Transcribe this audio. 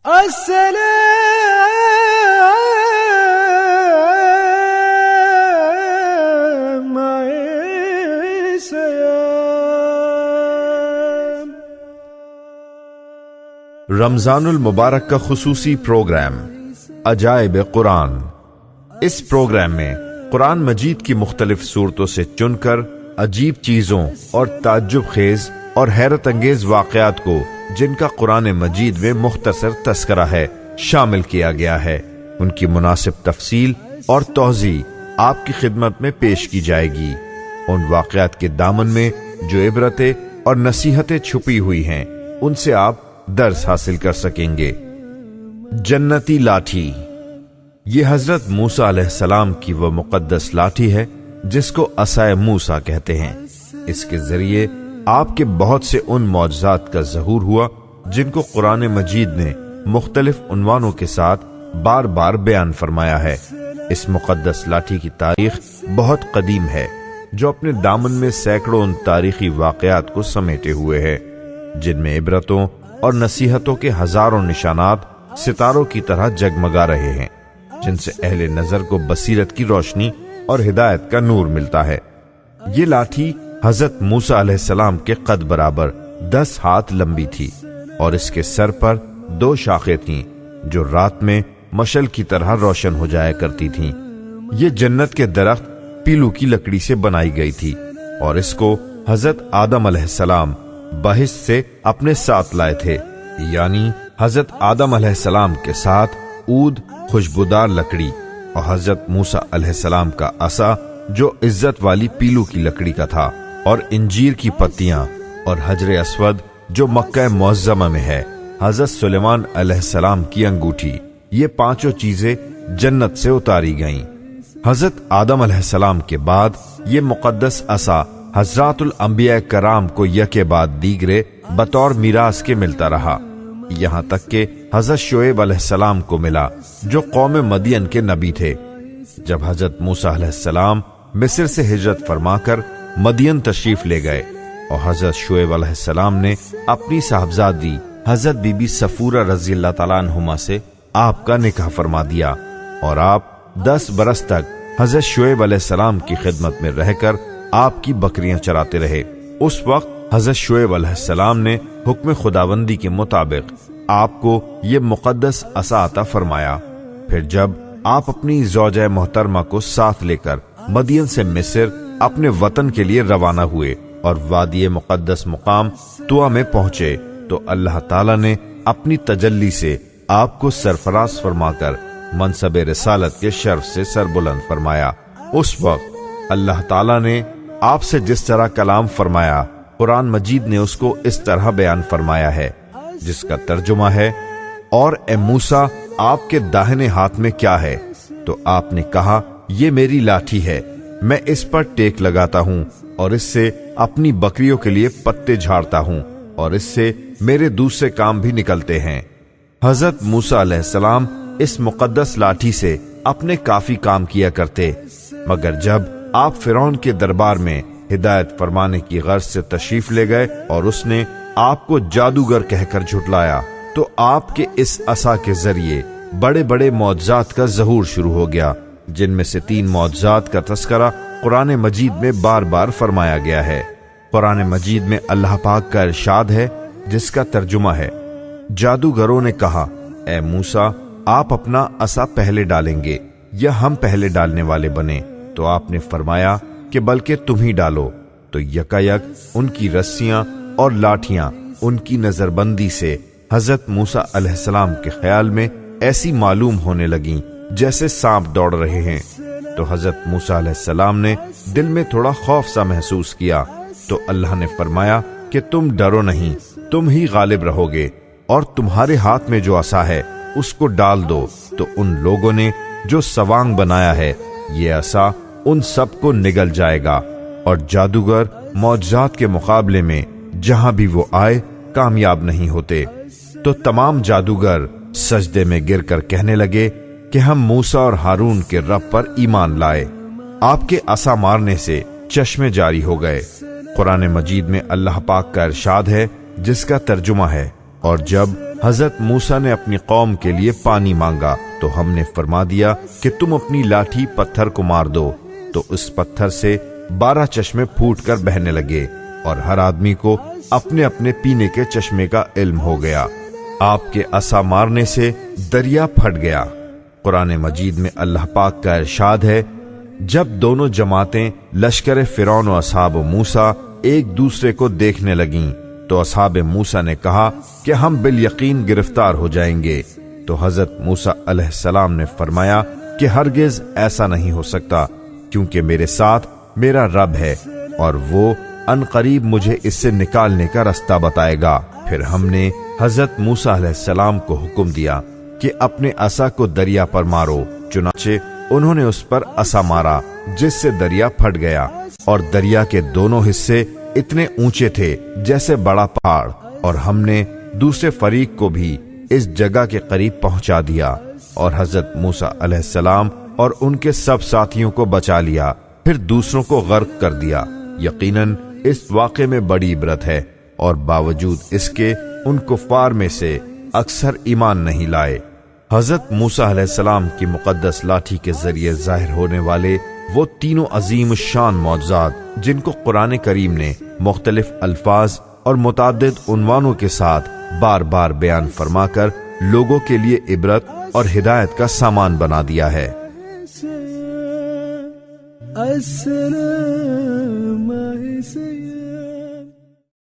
السلام علیکم۔ رمضان المبارک کا خصوصی پروگرام عجائب قرآن۔ اس پروگرام میں قرآن مجید کی مختلف صورتوں سے چن کر عجیب چیزوں اور تعجب خیز اور حیرت انگیز واقعات کو، جن کا قرآن مجید میں مختصر تذکرہ ہے، شامل کیا گیا ہے۔ ان کی مناسب تفصیل اور توضیح آپ کی خدمت میں پیش کی جائے گی۔ ان واقعات کے دامن میں جو عبرتیں اور نصیحتیں چھپی ہوئی ہیں، ان سے آپ درس حاصل کر سکیں گے۔ جنتی لاٹھی۔ یہ حضرت موسیٰ علیہ السلام کی وہ مقدس لاٹھی ہے جس کو عصائے موسیٰ کہتے ہیں۔ اس کے ذریعے آپ کے بہت سے ان معجزات کا ظہور ہوا جن کو قرآن مجید نے مختلف عنوانوں کے ساتھ بار بار بیان فرمایا ہے۔ اس مقدس لاٹھی کی تاریخ بہت قدیم ہے، جو اپنے دامن میں سینکڑوں ان تاریخی واقعات کو سمیٹے ہوئے ہے، جن میں عبرتوں اور نصیحتوں کے ہزاروں نشانات ستاروں کی طرح جگمگا رہے ہیں، جن سے اہل نظر کو بصیرت کی روشنی اور ہدایت کا نور ملتا ہے۔ یہ لاٹھی حضرت موسیٰ علیہ السلام کے قد برابر 10 ہاتھ لمبی تھی، اور اس کے سر پر 2 شاخیں تھیں جو رات میں مشعل کی طرح روشن ہو جایا کرتی تھیں۔ یہ جنت کے درخت پیلو کی لکڑی سے بنائی گئی تھی، اور اس کو حضرت آدم علیہ السلام بہشت سے اپنے ساتھ لائے تھے، یعنی حضرت آدم علیہ السلام کے ساتھ عود خوشبودار لکڑی، اور حضرت موسیٰ علیہ السلام کا عصا جو عزت والی پیلو کی لکڑی کا تھا، اور انجیر کی پتیاں، اور حجر اسود جو مکہ معظمہ میں ہے، حضرت سلیمان علیہ السلام کی انگوٹھی۔ یہ 5 چیزیں جنت سے اتاری گئیں۔ حضرت آدم علیہ السلام کے بعد یہ مقدس عصا حضرات الانبیاء کرام کو یکے بعد دیگرے بطور میراث کے ملتا رہا، یہاں تک کہ حضرت شعیب علیہ السلام کو ملا جو قوم مدین کے نبی تھے۔ جب حضرت موسیٰ علیہ السلام مصر سے ہجرت فرما کر مدین تشریف لے گئے، اور حضرت شعیب علیہ السلام نے اپنی صاحبزادی حضرت بی بی صفورہ رضی اللہ تعالیٰ عنہما سے آپ کا نکاح فرما دیا، اور آپ 10 برس تک حضرت شعیب علیہ السلام کی خدمت میں رہ کر آپ کی بکریاں چراتے رہے۔ اس وقت حضرت شعیب علیہ السلام نے حکم خداوندی کے مطابق آپ کو یہ مقدس عصا عطا فرمایا۔ پھر جب آپ اپنی زوجہ محترمہ کو ساتھ لے کر مدین سے مصر اپنے وطن کے لیے روانہ ہوئے اور وادی مقدس مقام طویٰ میں پہنچے، تو اللہ تعالیٰ نے اپنی تجلی سے آپ کو سرفراز فرما کر منصب رسالت کے شرف سے سربلند فرمایا۔ اس وقت اللہ تعالیٰ نے آپ سے جس طرح کلام فرمایا، قرآن مجید نے اس کو اس طرح بیان فرمایا ہے، جس کا ترجمہ ہے، اور اے موسیٰ آپ کے داہنے ہاتھ میں کیا ہے؟ تو آپ نے کہا، یہ میری لاٹھی ہے، میں اس پر ٹیک لگاتا ہوں، اور اس سے اپنی بکریوں کے لیے پتے جھاڑتا ہوں، اور اس سے میرے دوسرے کام بھی نکلتے ہیں۔ حضرت موسیٰ علیہ السلام اس مقدس لاٹھی سے اپنے کافی کام کیا کرتے، مگر جب آپ فرعون کے دربار میں ہدایت فرمانے کی غرض سے تشریف لے گئے اور اس نے آپ کو جادوگر کہہ کر جھٹلایا، تو آپ کے اس عصا کے ذریعے بڑے بڑے معجزات کا ظہور شروع ہو گیا، جن میں سے 3 معجزات کا تذکرہ قرآن مجید میں بار بار فرمایا گیا ہے۔ قرآن مجید میں اللہ پاک کا ارشاد ہے، جس کا ترجمہ ہے، جادوگروں نے کہا، اے موسیٰ آپ اپنا عصا پہلے ڈالیں گے یا ہم پہلے ڈالنے والے بنے؟ تو آپ نے فرمایا کہ بلکہ تم ہی ڈالو۔ تو یکایک ان کی رسیاں اور لاٹھیاں ان کی نظر بندی سے حضرت موسیٰ علیہ السلام کے خیال میں ایسی معلوم ہونے لگیں جیسے سانپ دوڑ رہے ہیں۔ تو حضرت موسیٰ علیہ السلام نے دل میں تھوڑا خوف سا محسوس کیا، تو اللہ نے فرمایا کہ تم ڈرو نہیں، تم ہی غالب رہو گے، اور تمہارے ہاتھ میں جو عصا ہے اس کو ڈال دو۔ تو ان لوگوں نے جو سوانگ بنایا ہے، یہ عصا ان سب کو نگل جائے گا، اور جادوگر معجزات کے مقابلے میں جہاں بھی وہ آئے کامیاب نہیں ہوتے۔ تو تمام جادوگر سجدے میں گر کر کہنے لگے کہ ہم موسیٰ اور ہارون کے رب پر ایمان لائے۔ آپ کے عصا مارنے سے چشمے جاری ہو گئے۔ قرآن مجید میں اللہ پاک کا ارشاد ہے، جس کا ترجمہ ہے، اور جب حضرت موسیٰ نے اپنی قوم کے لیے پانی مانگا تو ہم نے فرما دیا کہ تم اپنی لاٹھی پتھر کو مار دو، تو اس پتھر سے 12 چشمے پھوٹ کر بہنے لگے اور ہر آدمی کو اپنے اپنے پینے کے چشمے کا علم ہو گیا۔ آپ کے عصا مارنے سے دریا پھٹ گیا۔ قرآن مجید میں اللہ پاک کا ارشاد ہے، جب دونوں جماعتیں لشکر فرعون و اصحاب موسیٰ ایک دوسرے کو دیکھنے لگیں تو اصحاب موسیٰ نے کہا کہ ہم بالیقین گرفتار ہو جائیں گے، تو حضرت موسیٰ علیہ السلام نے فرمایا کہ ہرگز ایسا نہیں ہو سکتا، کیونکہ میرے ساتھ میرا رب ہے اور وہ ان قریب مجھے اس سے نکالنے کا رستہ بتائے گا۔ پھر ہم نے حضرت موسیٰ علیہ السلام کو حکم دیا کہ اپنے عصا کو دریا پر مارو، چنانچہ انہوں نے اس پر عصا مارا جس سے دریا پھٹ گیا، اور دریا کے دونوں حصے اتنے اونچے تھے جیسے بڑا پہاڑ، اور ہم نے دوسرے فریق کو بھی اس جگہ کے قریب پہنچا دیا، اور حضرت موسیٰ علیہ السلام اور ان کے سب ساتھیوں کو بچا لیا، پھر دوسروں کو غرق کر دیا۔ یقیناً اس واقعے میں بڑی عبرت ہے، اور باوجود اس کے ان کفار میں سے اکثر ایمان نہیں لائے۔ حضرت موسیٰ علیہ السلام کی مقدس لاٹھی کے ذریعے ظاہر ہونے والے وہ تینوں عظیم شان معجزات جن کو قرآن کریم نے مختلف الفاظ اور متعدد عنوانوں کے ساتھ بار بار بیان فرما کر لوگوں کے لیے عبرت اور ہدایت کا سامان بنا دیا ہے۔ اسرا ماہ سے